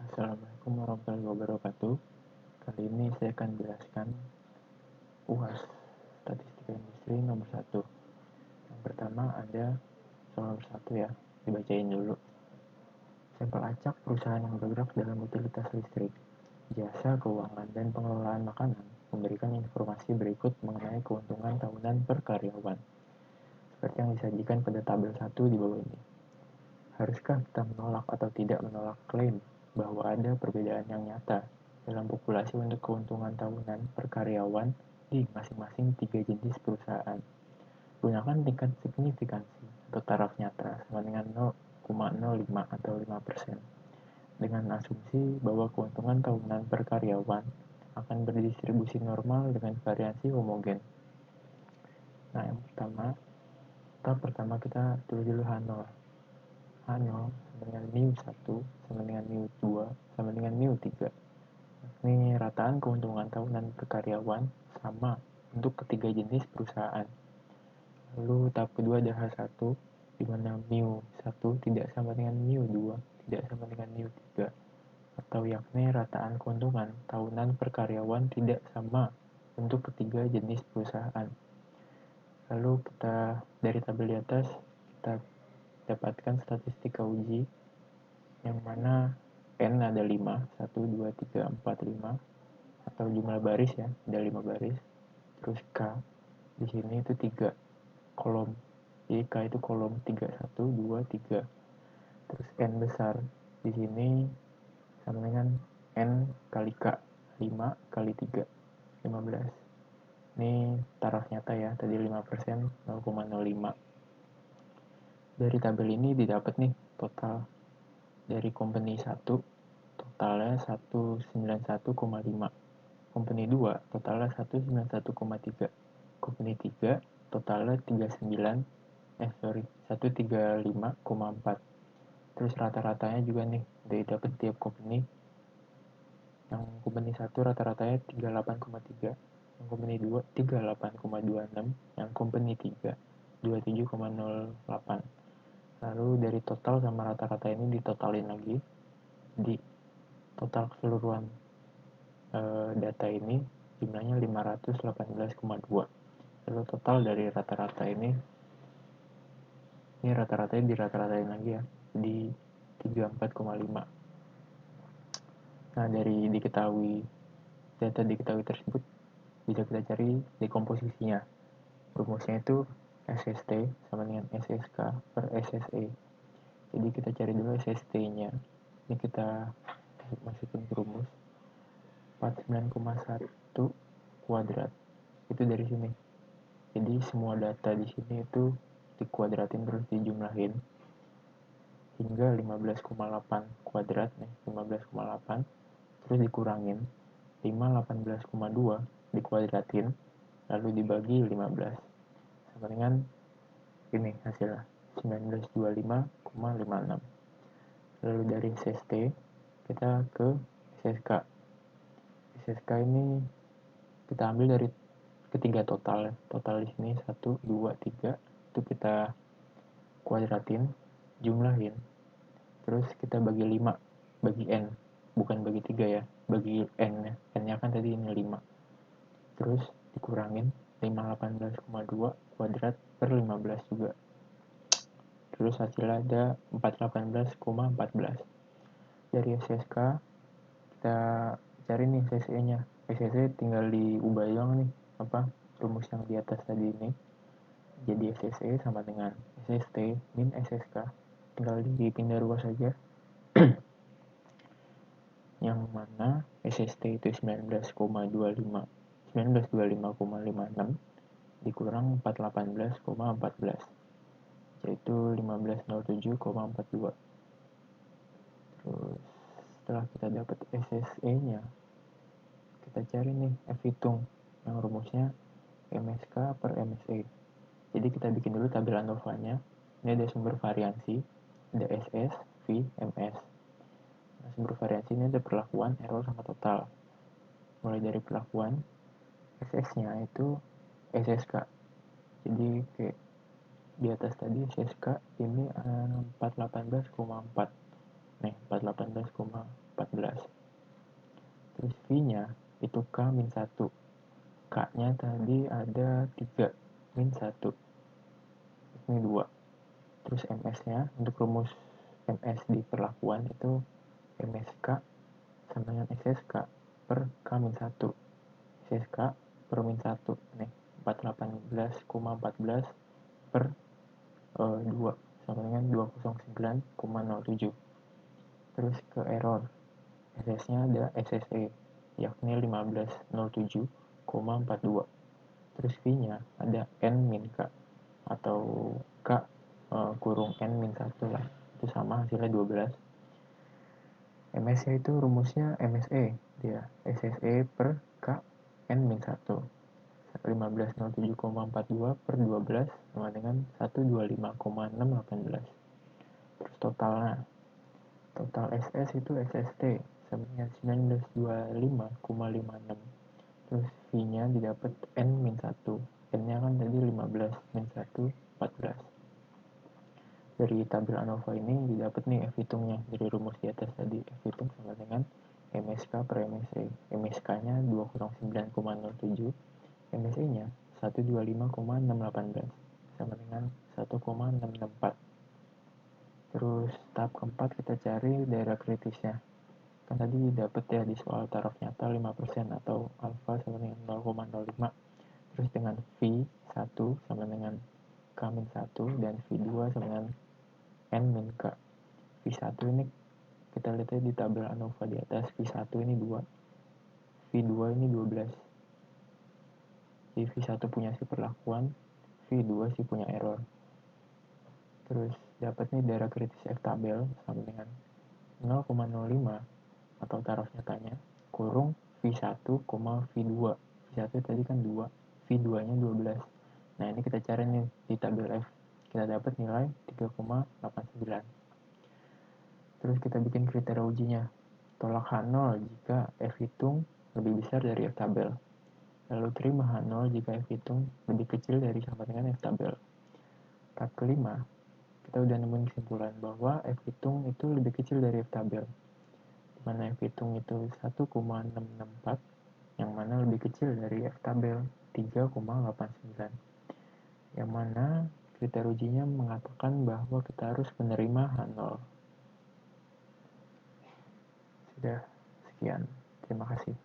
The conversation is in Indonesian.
Assalamualaikum warahmatullahi wabarakatuh. Kali ini saya akan jelaskan UAS, Statistika Industri nomor 1. Yang pertama ada soal nomor 1 ya, dibacain dulu. Sampel acak perusahaan yang bergerak dalam utilitas listrik, jasa keuangan, dan pengelolaan makanan memberikan informasi berikut mengenai keuntungan tahunan per karyawan, seperti yang disajikan pada tabel 1 di bawah ini. Haruskah kita menolak atau tidak menolak klaim bahwa ada perbedaan yang nyata dalam populasi untuk keuntungan tahunan per karyawan di masing-masing 3 jenis perusahaan? Gunakan tingkat signifikansi atau taraf nyata sama dengan 0,05 atau 5%, dengan asumsi bahwa keuntungan tahunan per karyawan akan berdistribusi normal dengan variasi homogen. Nah, yang pertama kita tulis dulu H0. H0 sama dengan mu1 sama dengan mu2 sama dengan mu3. Ini rataan keuntungan tahunan per karyawan sama untuk ketiga jenis perusahaan. Lalu tahap kedua ada H1, di mana mu1 tidak sama dengan mu2, tidak sama dengan mu3. Atau yakni rataan keuntungan tahunan per karyawan tidak sama untuk ketiga jenis perusahaan. Lalu kita dari tabel di atas kita dapatkan statistika uji yang mana N ada 5, 1, 2, 3, 4, 5, atau jumlah baris ya, ada 5 baris. Terus K di sini itu 3 kolom. Jadi K itu kolom 3, 1, 2, 3. Terus N besar di sini sama dengan N kali K, 5 kali 3, 15. Ini taraf nyata ya, tadi 5%, 0,05. Dari tabel ini didapat nih total dari company 1 totalnya 191,5. Company 2 totalnya 191,3. Company 3 totalnya 135,4. Terus rata-ratanya juga nih didapat tiap company. Yang company 1 rata-ratanya 38,3. Yang company 2 38,26. Yang company 3 27,08. Lalu dari total sama rata-rata ini ditotalin lagi, di total keseluruhan data ini jumlahnya 518,2. Lalu total dari rata-rata ini rata-ratanya dirata-ratain lagi ya, di 34,5. Nah, dari data diketahui tersebut bisa kita cari dekomposisinya. Rumusnya itu SST sama dengan SSK per SSE. Jadi kita cari dulu SST-nya. Ini kita masukin ke rumus. 49,1 kuadrat. Itu dari sini. Jadi semua data di sini itu dikuadratin terus dijumlahin hingga 15,8 kuadrat nih, 15,8 terus dikurangin 518,2 dikuadratin lalu dibagi 15 sama dengan ini hasilnya 1925,56. Lalu dari SST kita ke SSK. SSK ini kita ambil dari ketiga total di sini 1, 2, 3 itu kita kuadratin, jumlahin, terus kita bagi 5, bagi N, bukan bagi 3 ya, bagi N nya, N nya kan tadi ini 5, terus dikurangin 518,2 kuadrat per 15 juga, terus hasilnya ada 418,14. Dari SSK kita cari nih SSE nya. SSE tinggal diubah doang nih rumus yang di atas tadi ini, jadi SSE sama dengan SST min SSK, tinggal dipindah ruas saja. Yang mana SST itu 1925,56 dikurang 418,14, yaitu 1507,42. Terus setelah kita dapat SSE nya, kita cari nih F hitung yang rumusnya MSK per MSE. Jadi kita bikin dulu tabel ANOVA-nya. Ini ada sumber variansi, ada SS, V, MS. Nah, sumber variansi ini ada perlakuan, error, sama total. Mulai dari perlakuan, SS-nya itu SSK. Jadi kayak di atas tadi SSK ini 418,4. nih 418,14. Terus V-nya itu K-1. K-nya tadi ada 3, min 1. Ini 2. Terus MS-nya, untuk rumus MS di perlakuan itu MSK sama dengan SSK per K-1. SSK per min 1. Nih, 418,14 per 2 sama dengan 209,07. Terus ke error. SS-nya ada SSE, yakni 1507,42. Terus V-nya ada N-K atau K kurung N-1 lah. Itu sama hasilnya 12. MS-nya itu rumusnya MSE, dia SSE per K N-1. 1507,42 per 12 sama dengan 125,618. Terus totalnya, total SS itu SST sama dengan 1925,56. Terus V-nya didapat N-1. N-nya kan tadi 15, min 1, 14. Dari tabel ANOVA ini didapat nih F hitungnya dari rumus di atas tadi. F hitung sama dengan MSK per MSE. MSK-nya 209,07, MSE-nya 125,618 sama dengan 1,664. Terus tahap keempat kita cari daerah kritisnya. Kan tadi dapat ya di soal taraf nyata 5% atau alfa sama dengan 0,05. Terus dengan V1 sama dengan K-1 dan V2 sama dengan N-K. V1 ini kita lihat di tabel ANOVA di atas. V1 ini 2, V2 ini 12. Jadi V1 punya si perlakuan, V2 si punya error. Terus dapat nih daerah kritis F tabel sama dengan 0,05 atau taraf nyatanya kurung V1, V2. V1 tadi kan 2, V2 nya 12. Nah ini kita cari nih di tabel F. Kita dapat nilai 3,89. Terus kita bikin kriteria ujinya. Tolak H0 jika F hitung lebih besar dari F tabel. Lalu terima H0 jika F hitung lebih kecil dari sama dengan F tabel. Tahap kelima, kita udah nemuin kesimpulan bahwa F hitung itu lebih kecil dari F tabel. Dimana F hitung itu 1,664, yang mana lebih kecil dari F tabel 3,89. Yang mana kriteria ujinya mengatakan bahwa kita harus menerima H0. Sudah, sekian. Terima kasih.